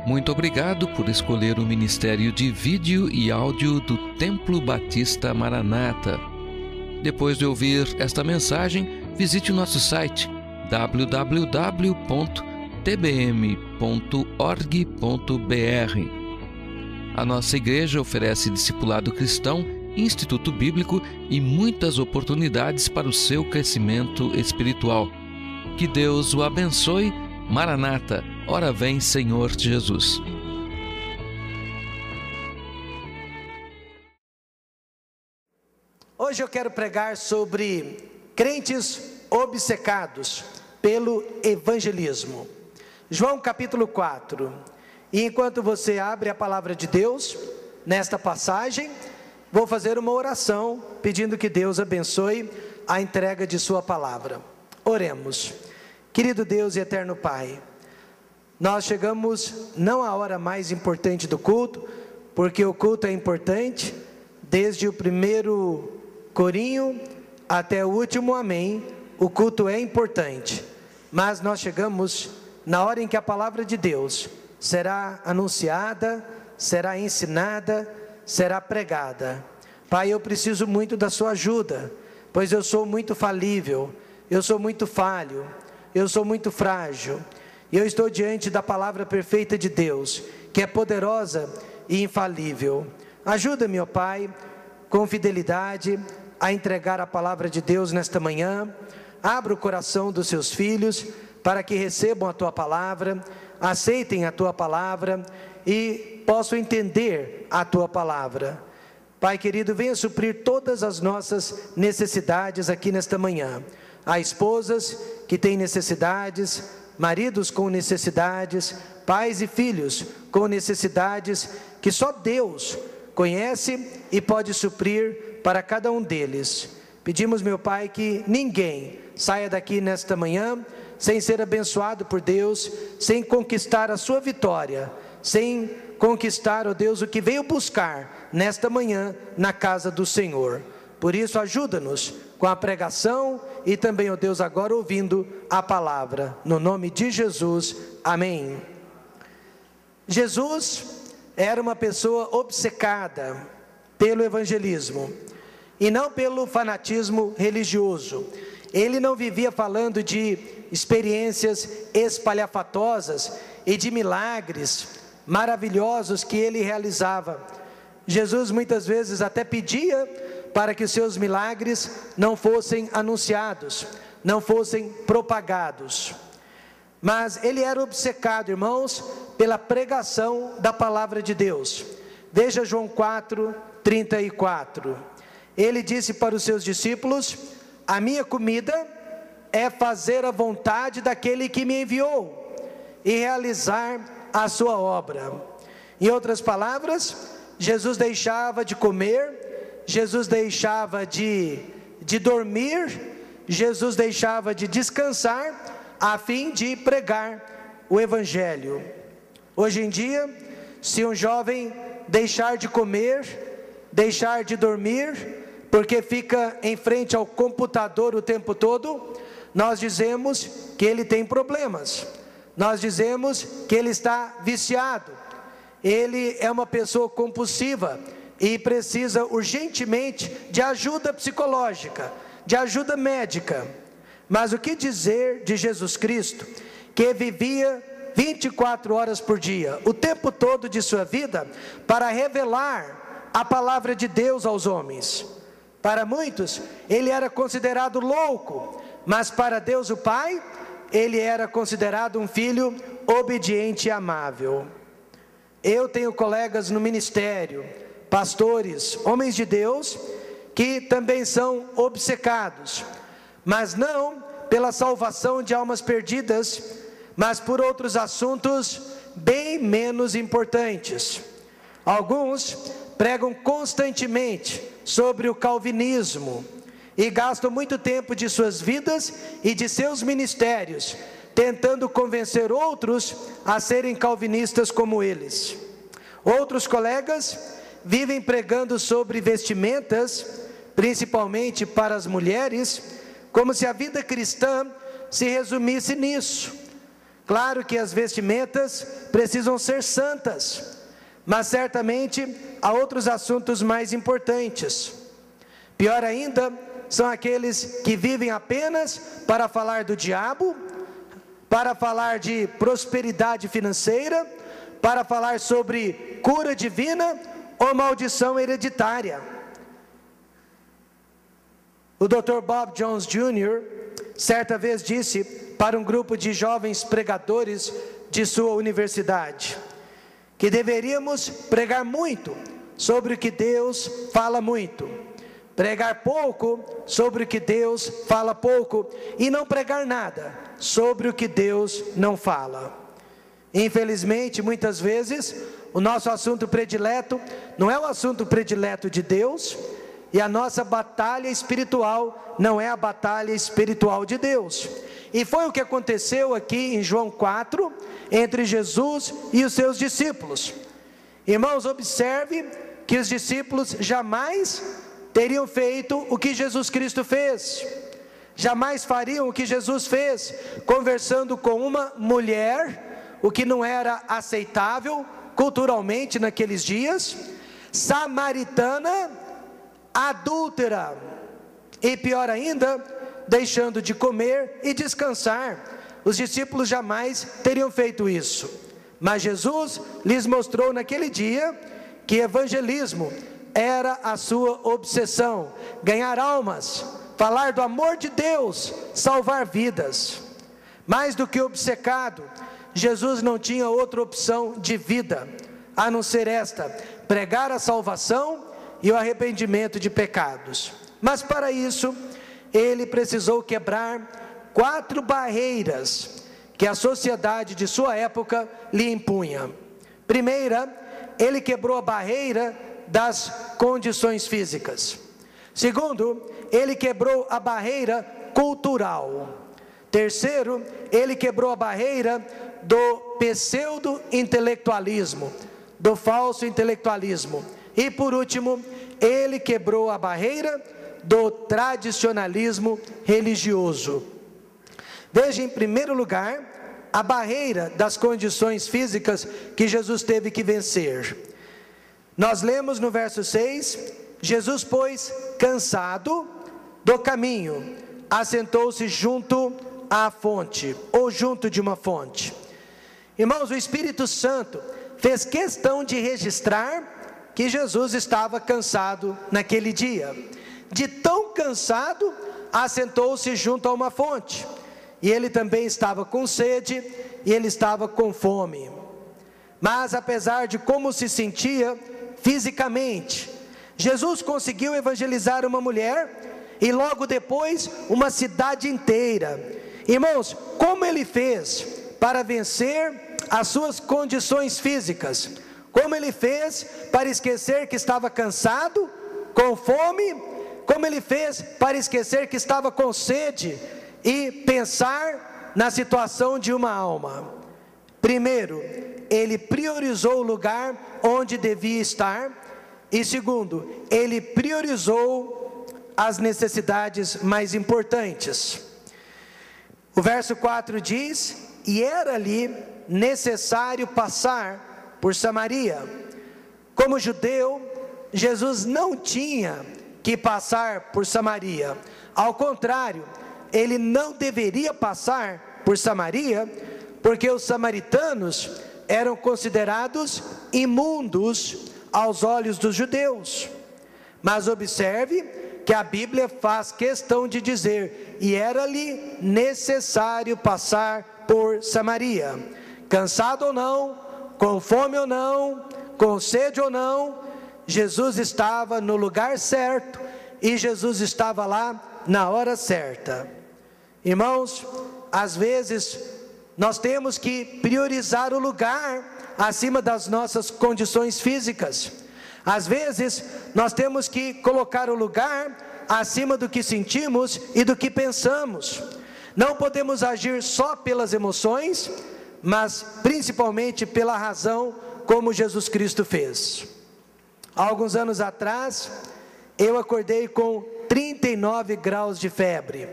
Muito obrigado por escolher o Ministério de Vídeo e Áudio do Templo Batista Maranata. Depois de ouvir esta mensagem, visite o nosso site www.tbm.org.br. A nossa igreja oferece discipulado cristão, instituto bíblico e muitas oportunidades para o seu crescimento espiritual. Que Deus o abençoe. Maranata, ora vem, Senhor Jesus. Hoje eu quero pregar sobre crentes obcecados pelo evangelismo. João capítulo 4. E enquanto você abre a palavra de Deus, nesta passagem, vou fazer uma oração pedindo que Deus abençoe a entrega de sua palavra. Oremos. Querido Deus e eterno Pai, nós chegamos não à hora mais importante do culto, porque o culto é importante, desde o primeiro corinho até o último amém, o culto é importante, mas nós chegamos na hora em que a palavra de Deus será anunciada, será ensinada, será pregada. Pai, eu preciso muito da sua ajuda, pois eu sou muito falível, eu sou muito falho, eu sou muito frágil, e eu estou diante da palavra perfeita de Deus, que é poderosa e infalível. Ajuda-me, ó Pai, com fidelidade, a entregar a palavra de Deus nesta manhã. Abra o coração dos seus filhos, para que recebam a Tua palavra, aceitem a Tua palavra, e possam entender a Tua palavra. Pai querido, venha suprir todas as nossas necessidades aqui nesta manhã. Há esposas que têm necessidades, maridos com necessidades, pais e filhos com necessidades que só Deus conhece e pode suprir para cada um deles. Pedimos, meu Pai, que ninguém saia daqui nesta manhã sem ser abençoado por Deus, sem conquistar a sua vitória, sem conquistar, ó Deus, o que veio buscar nesta manhã na casa do Senhor. Por isso, ajuda-nos com a pregação e também, ó Deus, agora ouvindo a palavra, no nome de Jesus, amém. Jesus era uma pessoa obcecada pelo evangelismo, e não pelo fanatismo religioso. Ele não vivia falando de experiências espalhafatosas e de milagres maravilhosos que ele realizava. Jesus muitas vezes até pedia para que os seus milagres não fossem anunciados, não fossem propagados. Mas ele era obcecado, irmãos, pela pregação da palavra de Deus. Veja João 4:34. Ele disse para os seus discípulos: a minha comida é fazer a vontade daquele que me enviou e realizar a sua obra. Em outras palavras, Jesus deixava de comer, Jesus deixava de dormir, Jesus deixava de descansar, a fim de pregar o Evangelho. Hoje em dia, se um jovem deixar de comer, deixar de dormir, porque fica em frente ao computador o tempo todo, nós dizemos que ele tem problemas, nós dizemos que ele está viciado, ele é uma pessoa compulsiva e precisa urgentemente de ajuda psicológica, de ajuda médica. Mas o que dizer de Jesus Cristo, que vivia 24 horas por dia, o tempo todo de sua vida, para revelar a palavra de Deus aos homens? Para muitos, ele era considerado louco, mas para Deus o Pai, ele era considerado um filho obediente e amável. Eu tenho colegas no ministério, pastores, homens de Deus, que também são obcecados, mas não pela salvação de almas perdidas, mas por outros assuntos bem menos importantes. Alguns pregam constantemente sobre o calvinismo e gastam muito tempo de suas vidas e de seus ministérios tentando convencer outros a serem calvinistas como eles. Outros colegas vivem pregando sobre vestimentas, principalmente para as mulheres, como se a vida cristã se resumisse nisso. Claro que as vestimentas precisam ser santas, mas certamente há outros assuntos mais importantes. Pior ainda, são aqueles que vivem apenas para falar do diabo, para falar de prosperidade financeira, para falar sobre cura divina ou maldição hereditária. O Dr. Bob Jones Jr. certa vez disse para um grupo de jovens pregadores de sua universidade que deveríamos pregar muito sobre o que Deus fala muito, pregar pouco sobre o que Deus fala pouco, e não pregar nada sobre o que Deus não fala. Infelizmente, muitas vezes, o nosso assunto predileto não é o assunto predileto de Deus, e a nossa batalha espiritual não é a batalha espiritual de Deus. E foi o que aconteceu aqui em João 4, entre Jesus e os seus discípulos. Irmãos, observe que os discípulos jamais teriam feito o que Jesus Cristo fez, jamais fariam o que Jesus fez, conversando com uma mulher, o que não era aceitável culturalmente naqueles dias, samaritana, adúltera, e pior ainda, deixando de comer e descansar. Os discípulos jamais teriam feito isso, mas Jesus lhes mostrou naquele dia que evangelismo era a sua obsessão, ganhar almas, falar do amor de Deus, salvar vidas. Mais do que obcecado, Jesus não tinha outra opção de vida, a não ser esta: pregar a salvação e o arrependimento de pecados. Mas para isso, ele precisou quebrar 4 barreiras que a sociedade de sua época lhe impunha. Primeira, ele quebrou a barreira das condições físicas. Segundo, ele quebrou a barreira cultural. Terceiro, ele quebrou a barreira do pseudo-intelectualismo, do falso intelectualismo. E por último, ele quebrou a barreira do tradicionalismo religioso. Veja, em primeiro lugar, a barreira das condições físicas que Jesus teve que vencer. Nós lemos no verso 6, Jesus, pois, cansado do caminho, assentou-se junto à fonte, ou junto de uma fonte. Irmãos, o Espírito Santo fez questão de registrar que Jesus estava cansado naquele dia. De tão cansado, assentou-se junto a uma fonte. E ele também estava com sede, e ele estava com fome. Mas apesar de como se sentia fisicamente, Jesus conseguiu evangelizar uma mulher e logo depois uma cidade inteira. Irmãos, como ele fez para vencer as suas condições físicas? Como ele fez para esquecer que estava cansado, com fome? Como ele fez para esquecer que estava com sede e pensar na situação de uma alma? Primeiro, ele priorizou o lugar onde devia estar, e segundo, ele priorizou as necessidades mais importantes. O verso 4 diz: e era ali necessário passar por Samaria. Como judeu, Jesus não tinha que passar por Samaria. Ao contrário, ele não deveria passar por Samaria, porque os samaritanos eram considerados imundos aos olhos dos judeus. Mas observe que a Bíblia faz questão de dizer: e era-lhe necessário passar por Samaria. Cansado ou não, com fome ou não, com sede ou não, Jesus estava no lugar certo, e Jesus estava lá na hora certa. Irmãos, às vezes nós temos que priorizar o lugar acima das nossas condições físicas. Às vezes nós temos que colocar o lugar acima do que sentimos e do que pensamos. Não podemos agir só pelas emoções, mas principalmente pela razão, como Jesus Cristo fez. Há alguns anos atrás, eu acordei com 39 graus de febre.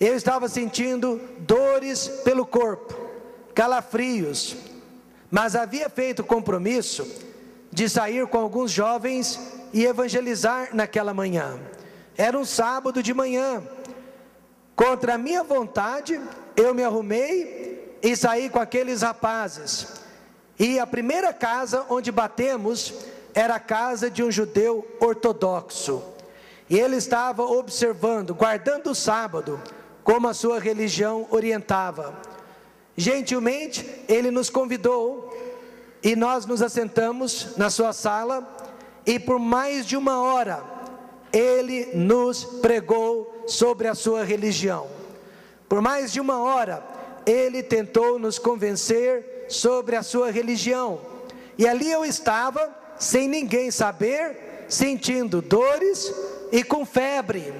eu estava sentindo dores pelo corpo, calafrios, mas havia feito o compromisso de sair com alguns jovens e evangelizar naquela manhã. Era um sábado de manhã. Contra a minha vontade, eu me arrumei e saí com aqueles rapazes. E a primeira casa onde batemos era a casa de um judeu ortodoxo. E ele estava observando, guardando o sábado, como a sua religião orientava. Gentilmente, ele nos convidou e nós nos assentamos na sua sala, e por mais de 1 hora, ele nos pregou sobre a sua religião. Por mais de 1 hora, ele tentou nos convencer sobre a sua religião. E ali eu estava, sem ninguém saber, sentindo dores e com febre.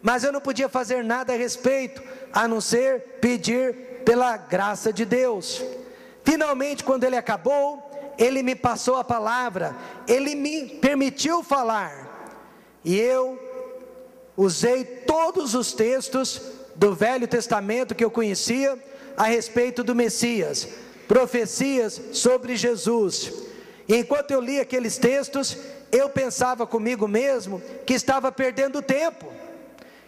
Mas eu não podia fazer nada a respeito, a não ser pedir pela graça de Deus. Finalmente, quando ele acabou, ele me passou a palavra, ele me permitiu falar. E eu usei todos os textos do Velho Testamento que eu conhecia a respeito do Messias, profecias sobre Jesus. E enquanto eu li aqueles textos, eu pensava comigo mesmo que estava perdendo tempo,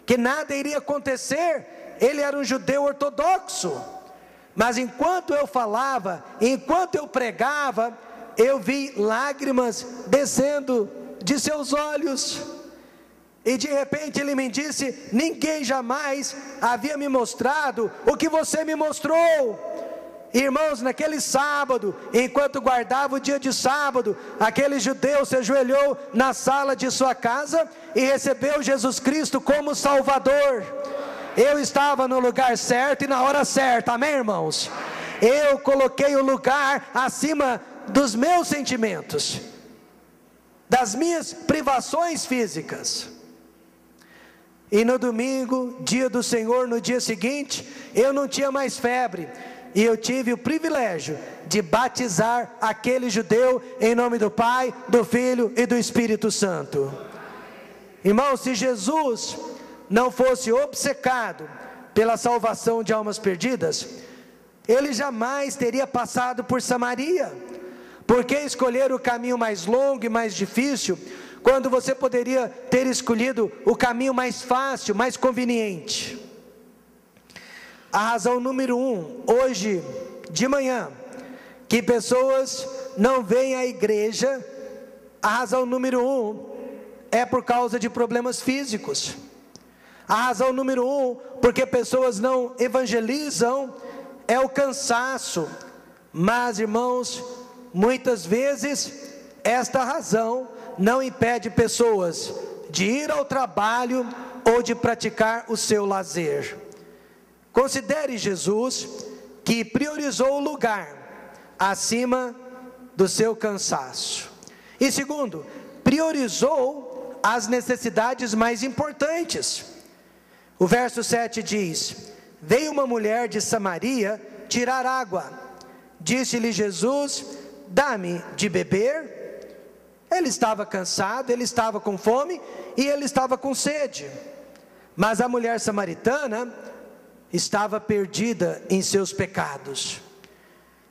que nada iria acontecer. Ele era um judeu ortodoxo. Mas enquanto eu falava, enquanto eu pregava, eu vi lágrimas descendo de seus olhos. E de repente ele me disse: ninguém jamais havia me mostrado o que você me mostrou. Irmãos, naquele sábado, enquanto guardava o dia de sábado, aquele judeu se ajoelhou na sala de sua casa e recebeu Jesus Cristo como Salvador. Eu estava no lugar certo e na hora certa, amém, irmãos? Eu coloquei o lugar acima dos meus sentimentos, das minhas privações físicas. E no domingo, dia do Senhor, no dia seguinte, eu não tinha mais febre, e eu tive o privilégio de batizar aquele judeu em nome do Pai, do Filho e do Espírito Santo. Irmãos, se Jesus não fosse obcecado pela salvação de almas perdidas, ele jamais teria passado por Samaria. Por que escolher o caminho mais longo e mais difícil, quando você poderia ter escolhido o caminho mais fácil, mais conveniente? A razão número 1, hoje de manhã, que pessoas não vêm à igreja, a razão número 1 é por causa de problemas físicos. A razão número 1, porque pessoas não evangelizam, é o cansaço. Mas, irmãos, muitas vezes esta razão não impede pessoas de ir ao trabalho ou de praticar o seu lazer. Considere Jesus, que priorizou o lugar acima do seu cansaço. E segundo, priorizou as necessidades mais importantes. O verso 7 diz: veio uma mulher de Samaria tirar água. Disse-lhe Jesus: dá-me de beber. Ele estava cansado, ele estava com fome e ele estava com sede. Mas a mulher samaritana estava perdida em seus pecados.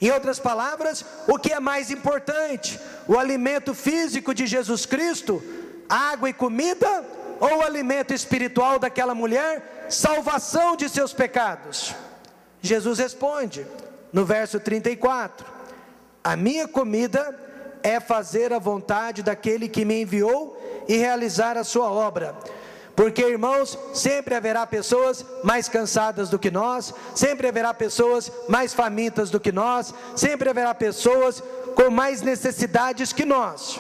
Em outras palavras, o que é mais importante? O alimento físico de Jesus Cristo, água e comida, ou o alimento espiritual daquela mulher, salvação de seus pecados? Jesus responde, no verso 34, a minha comida é fazer a vontade daquele que me enviou e realizar a sua obra. Porque, irmãos, sempre haverá pessoas mais cansadas do que nós, sempre haverá pessoas mais famintas do que nós, sempre haverá pessoas com mais necessidades que nós.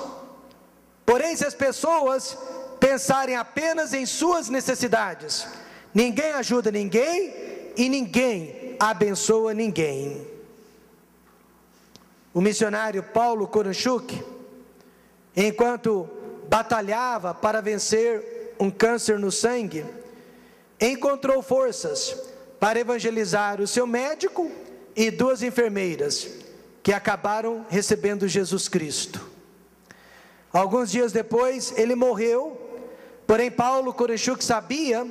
Porém, se as pessoas pensarem apenas em suas necessidades, ninguém ajuda ninguém e ninguém abençoa ninguém. O missionário Paulo Koronchuk, enquanto batalhava para vencer um câncer no sangue, encontrou forças para evangelizar o seu médico e 2 enfermeiras, que acabaram recebendo Jesus Cristo. Alguns dias depois, ele morreu. Porém, Paulo Koronchuk sabia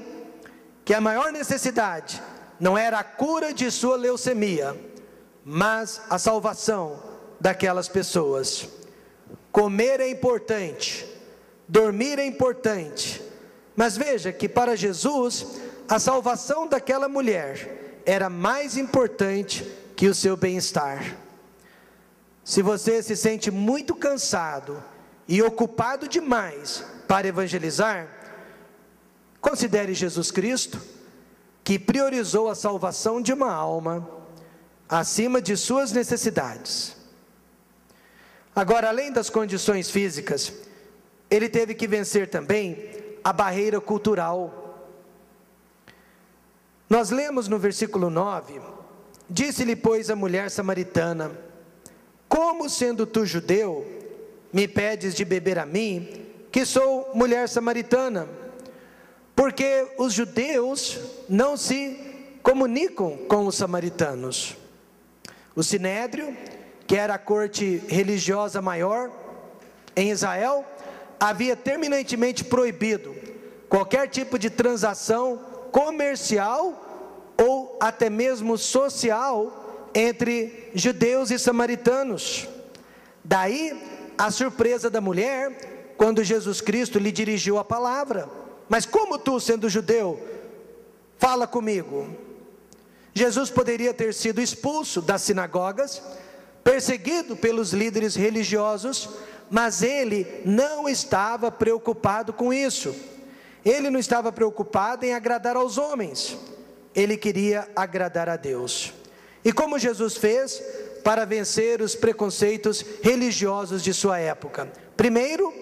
que a maior necessidade não era a cura de sua leucemia, mas a salvação daquelas pessoas. Comer é importante, dormir é importante, mas veja que para Jesus, a salvação daquela mulher era mais importante que o seu bem-estar. Se você se sente muito cansado e ocupado demais para evangelizar, considere Jesus Cristo, que priorizou a salvação de uma alma acima de suas necessidades. Agora, além das condições físicas, ele teve que vencer também a barreira cultural. Nós lemos no versículo 9, disse-lhe, pois, a mulher samaritana: como sendo tu judeu, me pedes de beber a mim, que sou mulher samaritana? Porque os judeus não se comunicam com os samaritanos. O Sinédrio, que era a corte religiosa maior em Israel, havia terminantemente proibido qualquer tipo de transação comercial ou até mesmo social entre judeus e samaritanos. Daí a surpresa da mulher quando Jesus Cristo lhe dirigiu a palavra: mas como tu, sendo judeu, fala comigo? Jesus poderia ter sido expulso das sinagogas, perseguido pelos líderes religiosos, mas ele não estava preocupado com isso. Ele não estava preocupado em agradar aos homens, ele queria agradar a Deus. E como Jesus fez para vencer os preconceitos religiosos de sua época? Primeiro,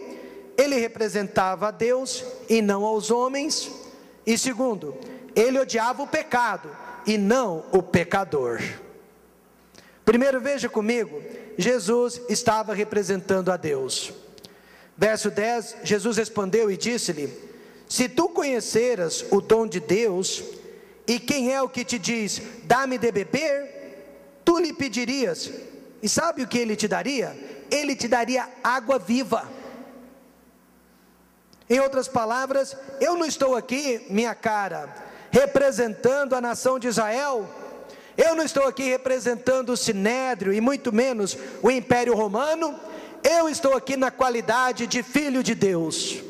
ele representava a Deus e não aos homens. E segundo, ele odiava o pecado e não o pecador. Primeiro, veja comigo, Jesus estava representando a Deus. Verso 10, Jesus respondeu e disse-lhe: se tu conheceras o dom de Deus, e quem é o que te diz, dá-me de beber, tu lhe pedirias, e sabe o que ele te daria? Ele te daria água viva. Em outras palavras, eu não estou aqui, minha cara, representando a nação de Israel, eu não estou aqui representando o Sinédrio, e muito menos o Império Romano, eu estou aqui na qualidade de filho de Deus,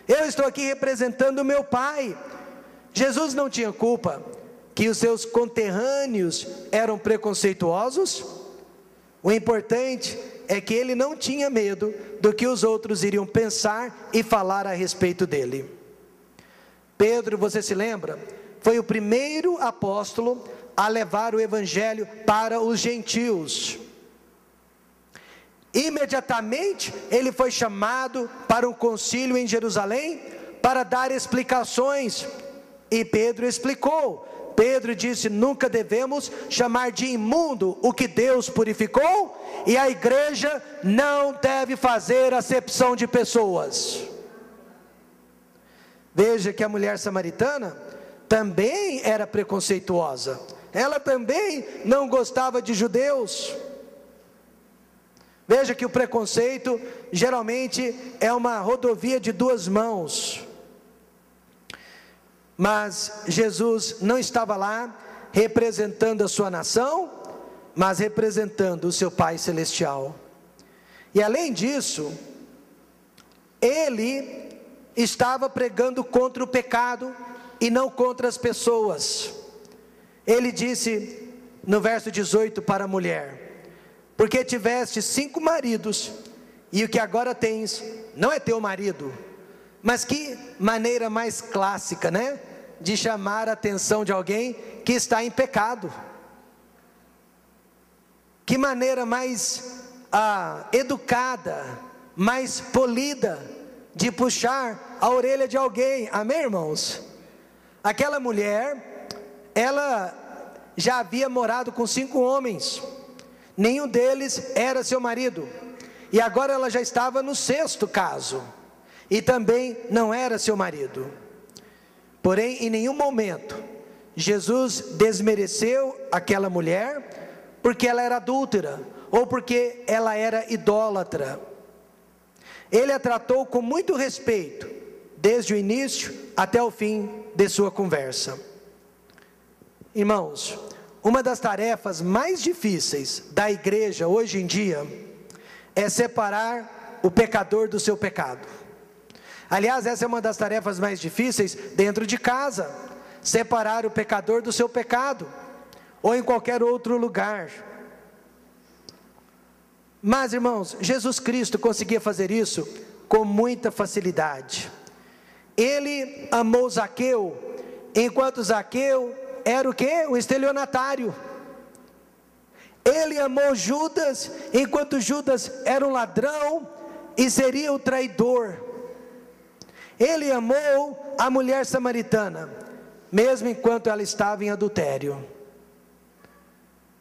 eu estou aqui representando o meu Pai. Jesus não tinha culpa que os seus conterrâneos eram preconceituosos. O importante é que ele não tinha medo do que os outros iriam pensar e falar a respeito dele. Pedro, você se lembra? Foi o primeiro apóstolo a levar o evangelho para os gentios. Imediatamente ele foi chamado para um concílio em Jerusalém para dar explicações, e Pedro explicou. Pedro disse: nunca devemos chamar de imundo o que Deus purificou, e a igreja não deve fazer acepção de pessoas. Veja que a mulher samaritana também era preconceituosa, ela também não gostava de judeus. Veja que o preconceito geralmente é uma rodovia de duas mãos. Mas Jesus não estava lá representando a sua nação, mas representando o seu Pai Celestial. E além disso, ele estava pregando contra o pecado e não contra as pessoas. Ele disse no verso 18 para a mulher: porque tiveste 5 maridos, e o que agora tens não é teu marido. Mas que maneira mais clássica, né? De chamar a atenção de alguém que está em pecado. Que maneira mais educada, mais polida de puxar a orelha de alguém. Amém, irmãos? Aquela mulher, ela já havia morado com 5 homens, nenhum deles era seu marido, e agora ela já estava no 6º caso, e também não era seu marido. Porém, em nenhum momento Jesus desmereceu aquela mulher porque ela era adúltera ou porque ela era idólatra. Ele a tratou com muito respeito desde o início até o fim de sua conversa. Irmãos, uma das tarefas mais difíceis da igreja hoje em dia é separar o pecador do seu pecado. Aliás, essa é uma das tarefas mais difíceis dentro de casa, separar o pecador do seu pecado, ou em qualquer outro lugar. Mas, irmãos, Jesus Cristo conseguia fazer isso com muita facilidade. Ele amou Zaqueu, enquanto Zaqueu era o quê? Um estelionatário. Ele amou Judas, enquanto Judas era um ladrão e seria o traidor. Ele amou a mulher samaritana, mesmo enquanto ela estava em adultério.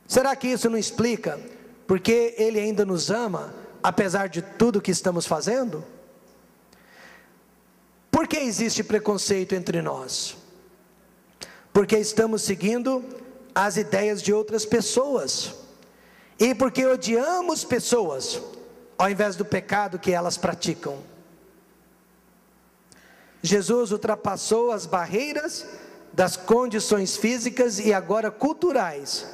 Será que isso não explica porque Ele ainda nos ama, apesar de tudo que estamos fazendo? Por que existe preconceito entre nós? Porque estamos seguindo as ideias de outras pessoas, e porque odiamos pessoas, ao invés do pecado que elas praticam. Jesus ultrapassou as barreiras das condições físicas e agora culturais,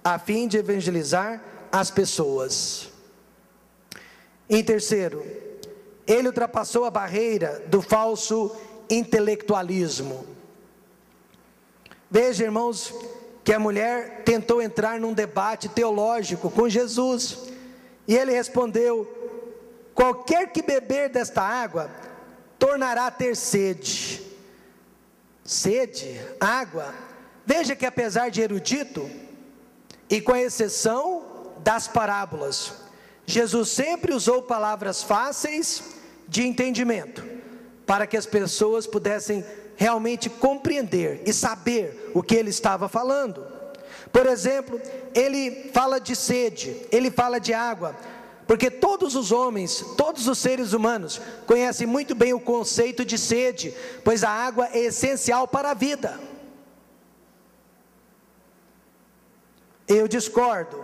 a fim de evangelizar as pessoas. Em terceiro, ele ultrapassou a barreira do falso intelectualismo. Veja, irmãos, que a mulher tentou entrar num debate teológico com Jesus, e ele respondeu: qualquer que beber desta água, tornará a ter sede. Sede, água. Veja que apesar de erudito, e com exceção das parábolas, Jesus sempre usou palavras fáceis de entendimento, para que as pessoas pudessem realmente compreender e saber o que ele estava falando. Por exemplo, ele fala de sede, ele fala de água, porque todos os homens, todos os seres humanos conhecem muito bem o conceito de sede, pois a água é essencial para a vida. Eu discordo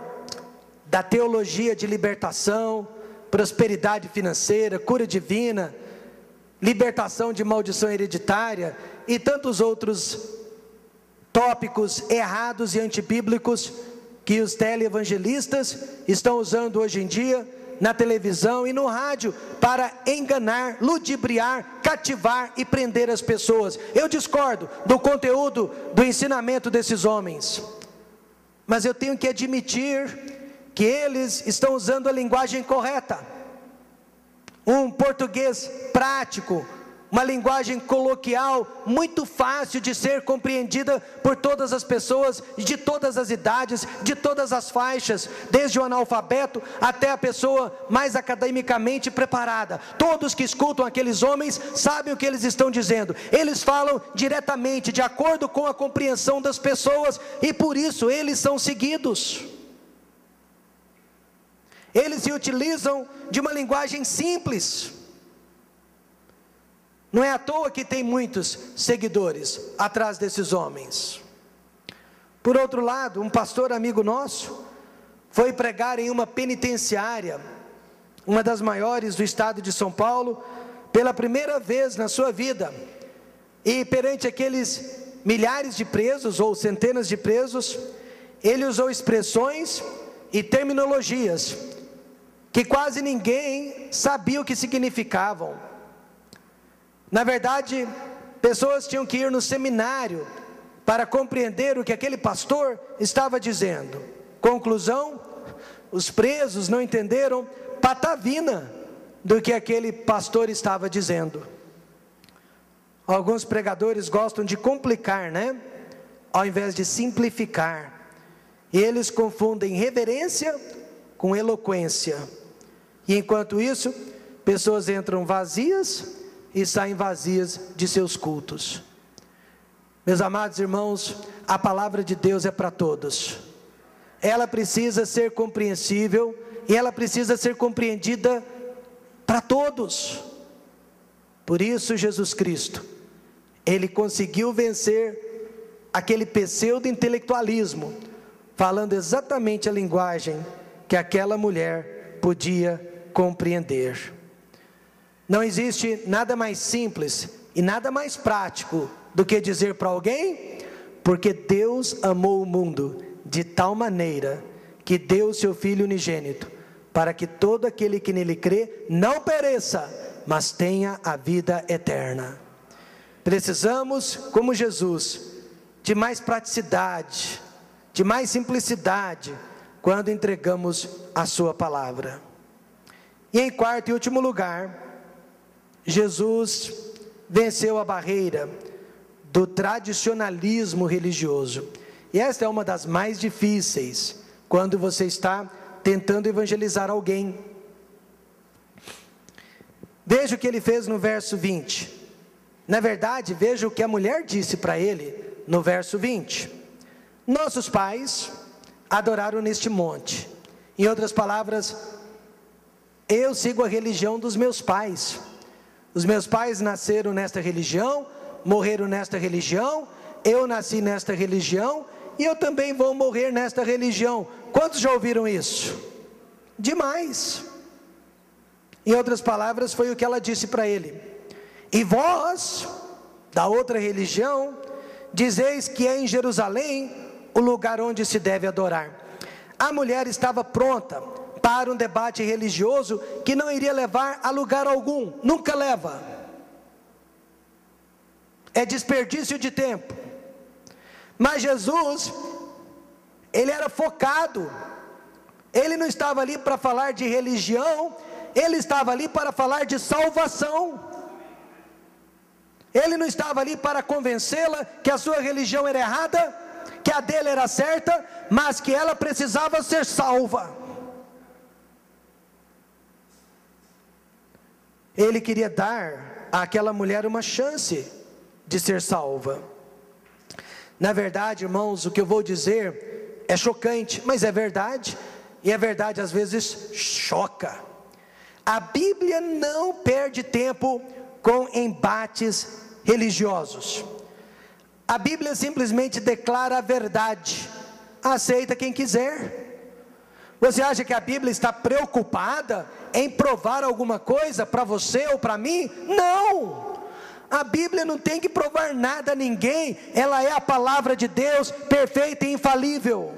da teologia de libertação, prosperidade financeira, cura divina, libertação de maldição hereditária e tantos outros tópicos errados e antibíblicos que os teleevangelistas estão usando hoje em dia na televisão e no rádio para enganar, ludibriar, cativar e prender as pessoas. Eu discordo do conteúdo do ensinamento desses homens, mas eu tenho que admitir que eles estão usando a linguagem correta, um português prático, uma linguagem coloquial, muito fácil de ser compreendida por todas as pessoas, de todas as idades, de todas as faixas, desde o analfabeto até a pessoa mais academicamente preparada. Todos que escutam aqueles homens sabem o que eles estão dizendo. Eles falam diretamente, de acordo com a compreensão das pessoas, e por isso eles são seguidos. Eles se utilizam de uma linguagem simples. Não é à toa que tem muitos seguidores atrás desses homens. Por outro lado, um pastor amigo nosso foi pregar em uma penitenciária, uma das maiores do estado de São Paulo, pela primeira vez na sua vida. E perante aqueles milhares de presos ou centenas de presos, ele usou expressões e terminologias que quase ninguém sabia o que significavam. Na verdade, pessoas tinham que ir no seminário para compreender o que aquele pastor estava dizendo. Conclusão, os presos não entenderam patavina do que aquele pastor estava dizendo. Alguns pregadores gostam de complicar, né? Ao invés de simplificar. E eles confundem reverência com eloquência. E enquanto isso, pessoas entram vazias e saem vazias de seus cultos. Meus amados irmãos, a palavra de Deus é para todos. Ela precisa ser compreensível e ela precisa ser compreendida para todos. Por isso Jesus Cristo, Ele conseguiu vencer aquele pseudo-intelectualismo, falando exatamente a linguagem que aquela mulher podia compreender. Não existe nada mais simples e nada mais prático do que dizer para alguém: porque Deus amou o mundo de tal maneira que deu o seu Filho unigênito, para que todo aquele que nele crê não pereça, mas tenha a vida eterna. Precisamos, como Jesus, de mais praticidade, de mais simplicidade, quando entregamos a sua palavra. E em quarto e último lugar, Jesus venceu a barreira do tradicionalismo religioso. E esta é uma das mais difíceis, quando você está tentando evangelizar alguém. Veja o que ele fez no verso 20. Na verdade, veja o que a mulher disse para ele no verso 20. Nossos pais adoraram neste monte. Em outras palavras, eu sigo a religião dos meus pais. Os meus pais nasceram nesta religião, morreram nesta religião, eu nasci nesta religião e eu também vou morrer nesta religião. Quantos já ouviram isso? Demais. Em outras palavras, foi o que ela disse para ele. E vós, da outra religião, dizeis que é em Jerusalém o lugar onde se deve adorar. A mulher estava pronta para um debate religioso que não iria levar a lugar algum, nunca leva. É desperdício de tempo. Mas Jesus, ele era focado. Ele não estava ali para falar de religião, ele estava ali para falar de salvação. Ele não estava ali para convencê-la que a sua religião era errada, que a dele era certa, mas que ela precisava ser salva. Ele queria dar àquela mulher uma chance de ser salva. Na verdade, irmãos, o que eu vou dizer é chocante, mas é verdade, e a verdade às vezes choca. A Bíblia não perde tempo com embates religiosos. A Bíblia simplesmente declara a verdade, aceita quem quiser. Você acha que a Bíblia está preocupada em provar alguma coisa para você ou para mim? Não! A Bíblia não tem que provar nada a ninguém, ela é a palavra de Deus, perfeita e infalível.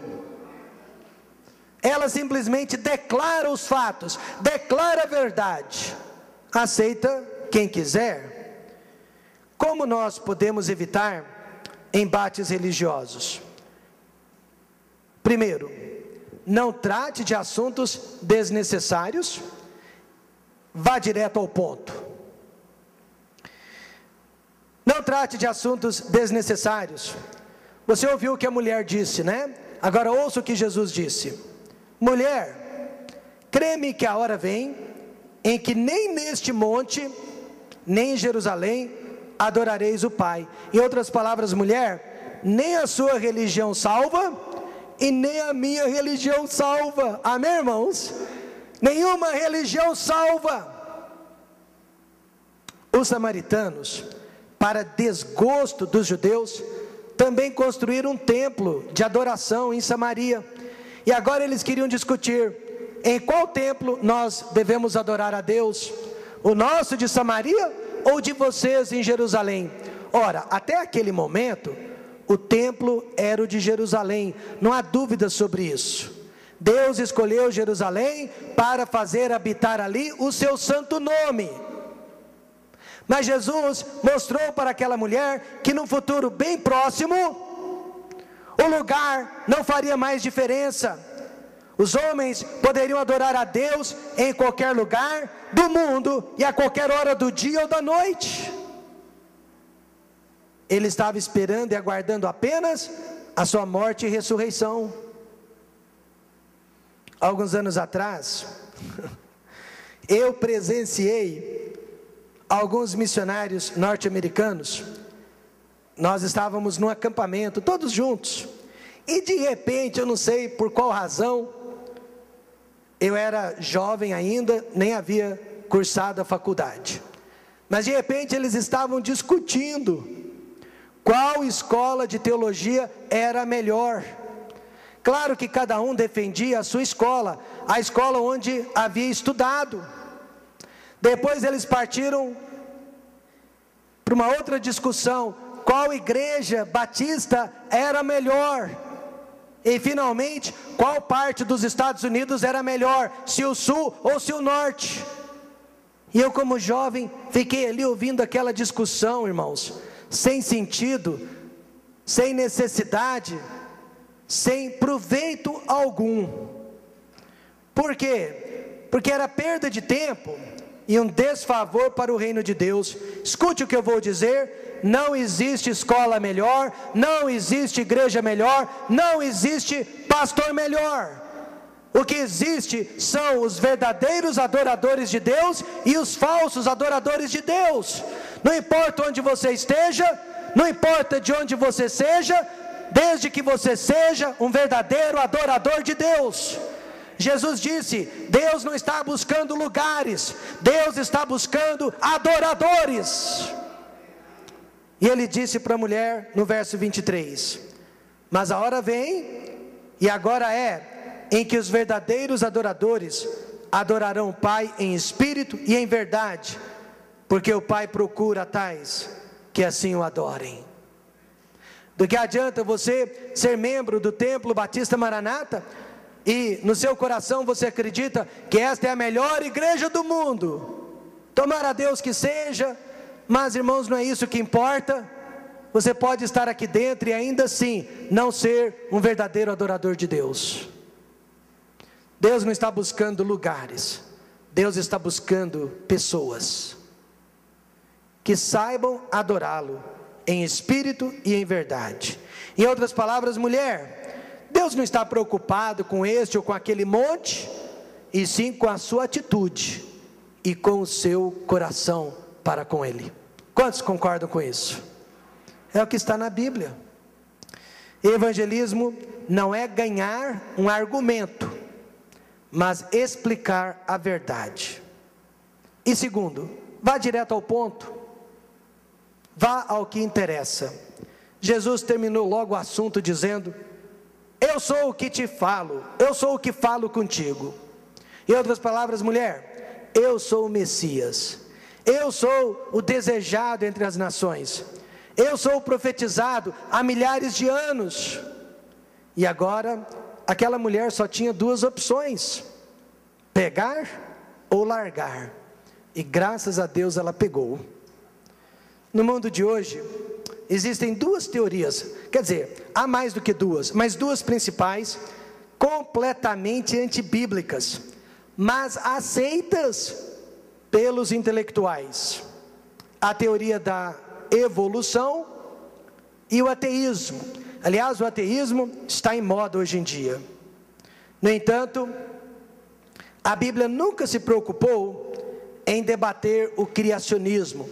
Ela simplesmente declara os fatos, declara a verdade, aceita quem quiser. Como nós podemos evitar embates religiosos? Primeiro, não trate de assuntos desnecessários, vá direto ao ponto. Não trate de assuntos desnecessários. Você ouviu o que a mulher disse, né? Agora ouça o que Jesus disse. Mulher, crê-me que a hora vem em que nem neste monte, nem em Jerusalém, adorareis o Pai. Em outras palavras, mulher, nem a sua religião salva, e nem a minha religião salva. Amém, irmãos? Nenhuma religião salva. Os samaritanos, para desgosto dos judeus, também construíram um templo de adoração em Samaria. E agora eles queriam discutir em qual templo nós devemos adorar a Deus, o nosso de Samaria ou de vocês em Jerusalém. Ora, até aquele momento, o templo era o de Jerusalém, não há dúvida sobre isso. Deus escolheu Jerusalém para fazer habitar ali o seu santo nome. Mas Jesus mostrou para aquela mulher que no futuro bem próximo, o lugar não faria mais diferença. Os homens poderiam adorar a Deus em qualquer lugar do mundo e a qualquer hora do dia ou da noite. Ele estava esperando e aguardando apenas a sua morte e ressurreição. Alguns anos atrás, eu presenciei alguns missionários norte-americanos. Nós estávamos num acampamento, todos juntos, e de repente, eu não sei por qual razão, eu era jovem ainda, nem havia cursado a faculdade, mas de repente eles estavam discutindo qual escola de teologia era a melhor. Claro que cada um defendia a sua escola, a escola onde havia estudado. Depois eles partiram para uma outra discussão, qual igreja batista era melhor. E finalmente, qual parte dos Estados Unidos era melhor, se o sul ou se o norte. E eu, como jovem, fiquei ali ouvindo aquela discussão, irmãos, sem sentido, sem necessidade, sem proveito algum. Por quê? Porque era perda de tempo e um desfavor para o reino de Deus. Escute o que eu vou dizer: não existe escola melhor, não existe igreja melhor, não existe pastor melhor. O que existe são os verdadeiros adoradores de Deus e os falsos adoradores de Deus. Não importa onde você esteja, não importa de onde você seja, desde que você seja um verdadeiro adorador de Deus. Jesus disse: Deus não está buscando lugares, Deus está buscando adoradores. E ele disse para a mulher no verso 23: mas a hora vem, e agora é, em que os verdadeiros adoradores adorarão o Pai em espírito e em verdade, porque o Pai procura tais que assim o adorem. Do que adianta você ser membro do Templo Batista Maranata e no seu coração você acredita que esta é a melhor igreja do mundo? Tomara a Deus que seja, mas irmãos, não é isso que importa. Você pode estar aqui dentro e ainda assim não ser um verdadeiro adorador de Deus. Deus não está buscando lugares, Deus está buscando pessoas que saibam adorá-lo em espírito e em verdade. Em outras palavras, mulher, Deus não está preocupado com este ou com aquele monte, e sim com a sua atitude e com o seu coração para com Ele. Quantos concordam com isso? É o que está na Bíblia. Evangelismo não é ganhar um argumento, mas explicar a verdade. E segundo, vá direto ao ponto, vá ao que interessa. Jesus terminou logo o assunto dizendo: eu sou o que te falo, eu sou o que falo contigo. Em outras palavras, mulher, eu sou o Messias, eu sou o desejado entre as nações, eu sou o profetizado há milhares de anos. E agora, aquela mulher só tinha duas opções: pegar ou largar. E graças a Deus ela pegou. No mundo de hoje, existem duas teorias, quer dizer, há mais do que duas, mas duas principais, completamente antibíblicas, mas aceitas pelos intelectuais: a teoria da evolução e o ateísmo. Aliás, o ateísmo está em moda hoje em dia. No entanto, a Bíblia nunca se preocupou em debater o criacionismo,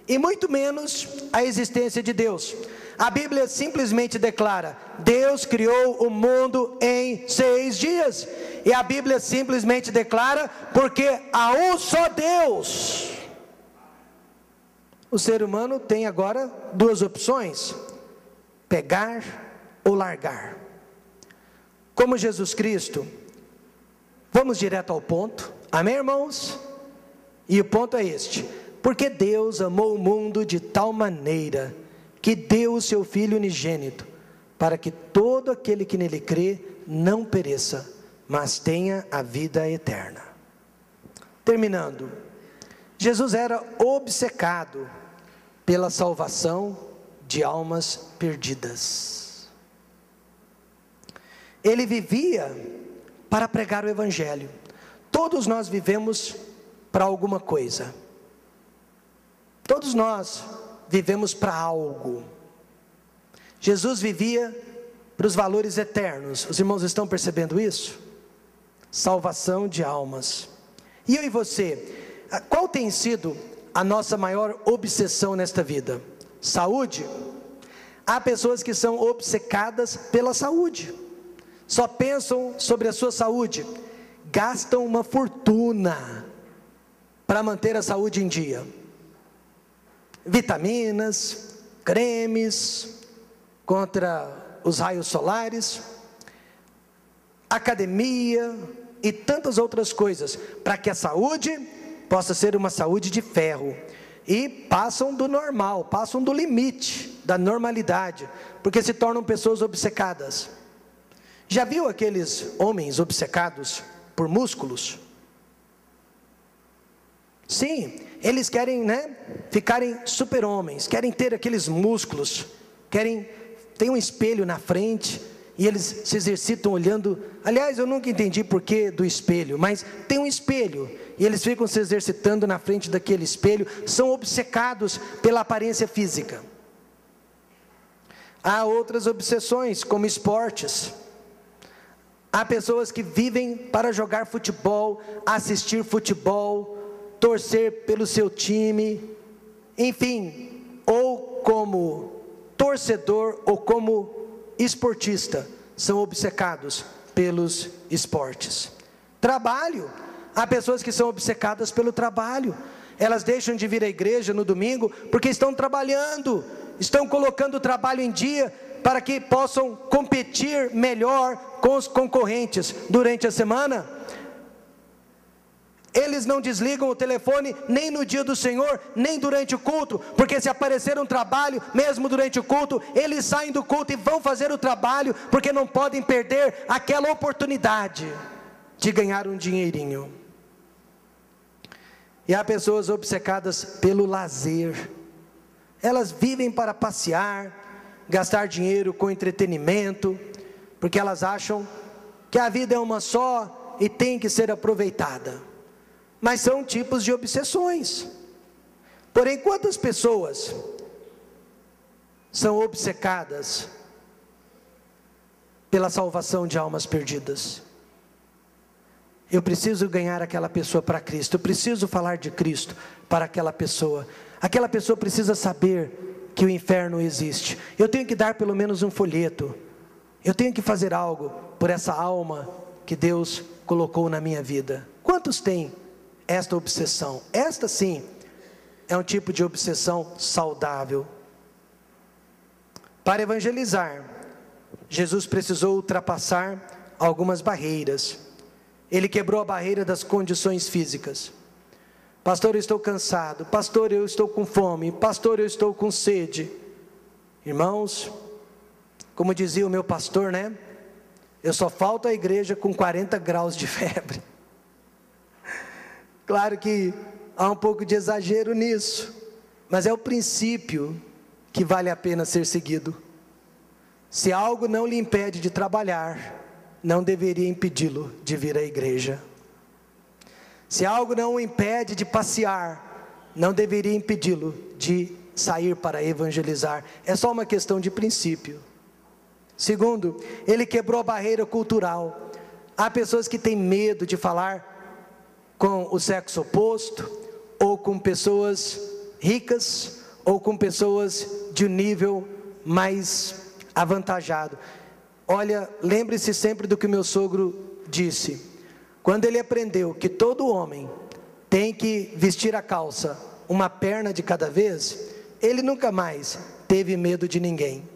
e muito menos a existência de Deus. A Bíblia simplesmente declara: Deus criou o mundo em 6 dias. E a Bíblia simplesmente declara: porque há um só Deus. O ser humano tem agora duas opções: pegar ou largar. Como Jesus Cristo, vamos direto ao ponto, amém, irmãos? E o ponto é este: porque Deus amou o mundo de tal maneira que deu o seu Filho unigênito, para que todo aquele que nele crê não pereça, mas tenha a vida eterna. Terminando, Jesus era obcecado pela salvação de almas perdidas. Ele vivia para pregar o Evangelho. Todos nós vivemos para alguma coisa. Todos nós vivemos para algo. Jesus vivia para os valores eternos. Os irmãos estão percebendo isso? Salvação de almas. E eu e você, qual tem sido a nossa maior obsessão nesta vida? Saúde? Há pessoas que são obcecadas pela saúde, só pensam sobre a sua saúde, gastam uma fortuna para manter a saúde em dia. Vitaminas, cremes contra os raios solares, academia e tantas outras coisas, para que a saúde possa ser uma saúde de ferro. E passam do normal, passam do limite, da normalidade, porque se tornam pessoas obcecadas. Já viu aqueles homens obcecados por músculos? Sim, eles querem, ficarem super-homens, querem ter aqueles músculos, tem um espelho na frente, e eles se exercitam olhando. Aliás, eu nunca entendi porquê do espelho, mas tem um espelho, e eles ficam se exercitando na frente daquele espelho, são obcecados pela aparência física. Há outras obsessões, como esportes. Há pessoas que vivem para jogar futebol, assistir futebol, torcer pelo seu time, enfim, ou como torcedor ou como esportista, são obcecados pelos esportes. Trabalho, há pessoas que são obcecadas pelo trabalho, elas deixam de vir à igreja no domingo, porque estão trabalhando, estão colocando o trabalho em dia, para que possam competir melhor com os concorrentes durante a semana. Eles não desligam o telefone nem no dia do Senhor, nem durante o culto, porque se aparecer um trabalho, mesmo durante o culto, eles saem do culto e vão fazer o trabalho, porque não podem perder aquela oportunidade de ganhar um dinheirinho. E há pessoas obcecadas pelo lazer, elas vivem para passear, gastar dinheiro com entretenimento, porque elas acham que a vida é uma só e tem que ser aproveitada. Mas são tipos de obsessões. Porém, quantas pessoas são obcecadas pela salvação de almas perdidas? Eu preciso ganhar aquela pessoa para Cristo, eu preciso falar de Cristo para aquela pessoa precisa saber que o inferno existe. Eu tenho que dar pelo menos um folheto, eu tenho que fazer algo por essa alma que Deus colocou na minha vida. Quantos têm esta obsessão? Esta sim é um tipo de obsessão saudável. Para evangelizar, Jesus precisou ultrapassar algumas barreiras. Ele quebrou a barreira das condições físicas. Pastor, eu estou cansado. Pastor, eu estou com fome. Pastor, eu estou com sede. Irmãos, como dizia o meu pastor, eu só falto à igreja com 40 graus de febre. Claro que há um pouco de exagero nisso, mas é o princípio que vale a pena ser seguido. Se algo não lhe impede de trabalhar, não deveria impedi-lo de vir à igreja. Se algo não o impede de passear, não deveria impedi-lo de sair para evangelizar. É só uma questão de princípio. Segundo, ele quebrou a barreira cultural. Há pessoas que têm medo de falar com o sexo oposto, ou com pessoas ricas, ou com pessoas de um nível mais avantajado. Olha, lembre-se sempre do que meu sogro disse. Quando ele aprendeu que todo homem tem que vestir a calça uma perna de cada vez, ele nunca mais teve medo de ninguém.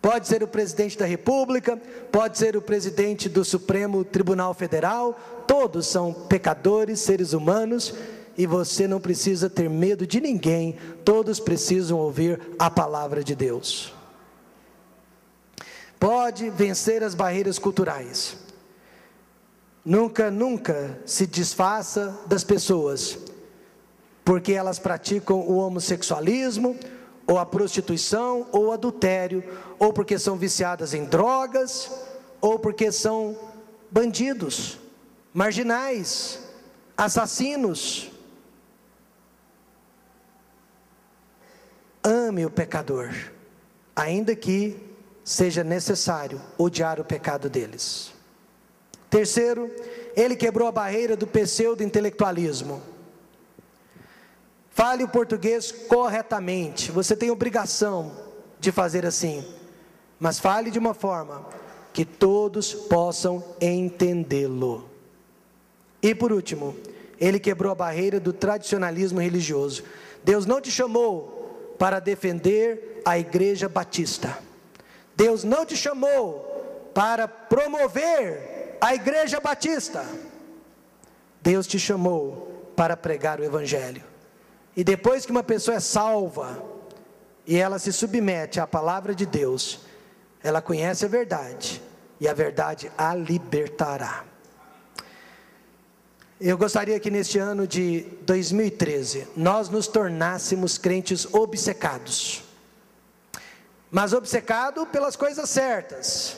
Pode ser o presidente da República, pode ser o presidente do Supremo Tribunal Federal, todos são pecadores, seres humanos, e você não precisa ter medo de ninguém, todos precisam ouvir a palavra de Deus. Pode vencer as barreiras culturais. Nunca se desfaça das pessoas, porque elas praticam o homossexualismo, ou a prostituição, ou o adultério, ou porque são viciadas em drogas, ou porque são bandidos, marginais, assassinos. Ame o pecador, ainda que seja necessário odiar o pecado deles. Terceiro, ele quebrou a barreira do pseudo-intelectualismo. Fale o português corretamente, você tem obrigação de fazer assim, mas fale de uma forma que todos possam entendê-lo. E por último, ele quebrou a barreira do tradicionalismo religioso. Deus não te chamou para defender a igreja batista. Deus não te chamou para promover a igreja batista. Deus te chamou para pregar o evangelho. E depois que uma pessoa é salva, e ela se submete à palavra de Deus, ela conhece a verdade, e a verdade a libertará. Eu gostaria que neste ano de 2013, nós nos tornássemos crentes obcecados. Mas obcecado pelas coisas certas.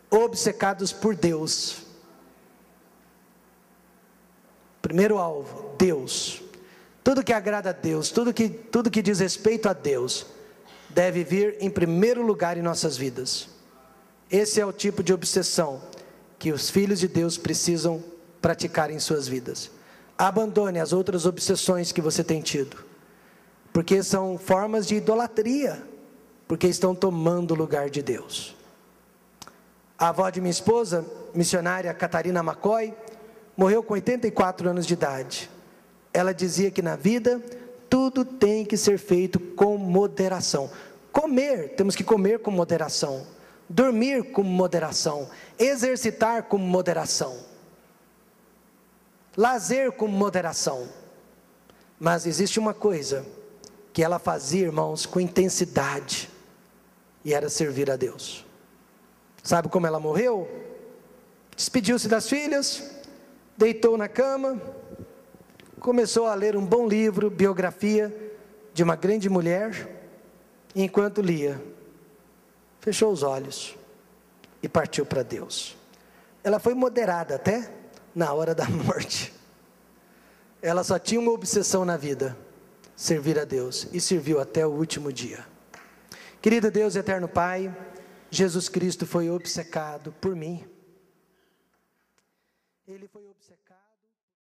Obcecados por Deus. Primeiro alvo, Deus. Tudo que agrada a Deus, tudo que diz respeito a Deus, deve vir em primeiro lugar em nossas vidas. Esse é o tipo de obsessão que os filhos de Deus precisam praticar em suas vidas. Abandone as outras obsessões que você tem tido, porque são formas de idolatria, porque estão tomando o lugar de Deus. A avó de minha esposa, missionária Catarina McCoy, morreu com 84 anos de idade. Ela dizia que na vida, tudo tem que ser feito com moderação. Comer, temos que comer com moderação. Dormir com moderação, exercitar com moderação, lazer com moderação. Mas existe uma coisa que ela fazia, irmãos, com intensidade, e era servir a Deus. Sabe como ela morreu? Despediu-se das filhas, deitou na cama, começou a ler um bom livro, biografia de uma grande mulher, e enquanto lia, fechou os olhos e partiu para Deus. Ela foi moderada até na hora da morte. Ela só tinha uma obsessão na vida: servir a Deus, e serviu até o último dia. Querido Deus e eterno Pai, Jesus Cristo foi obcecado por mim. Ele foi obcecado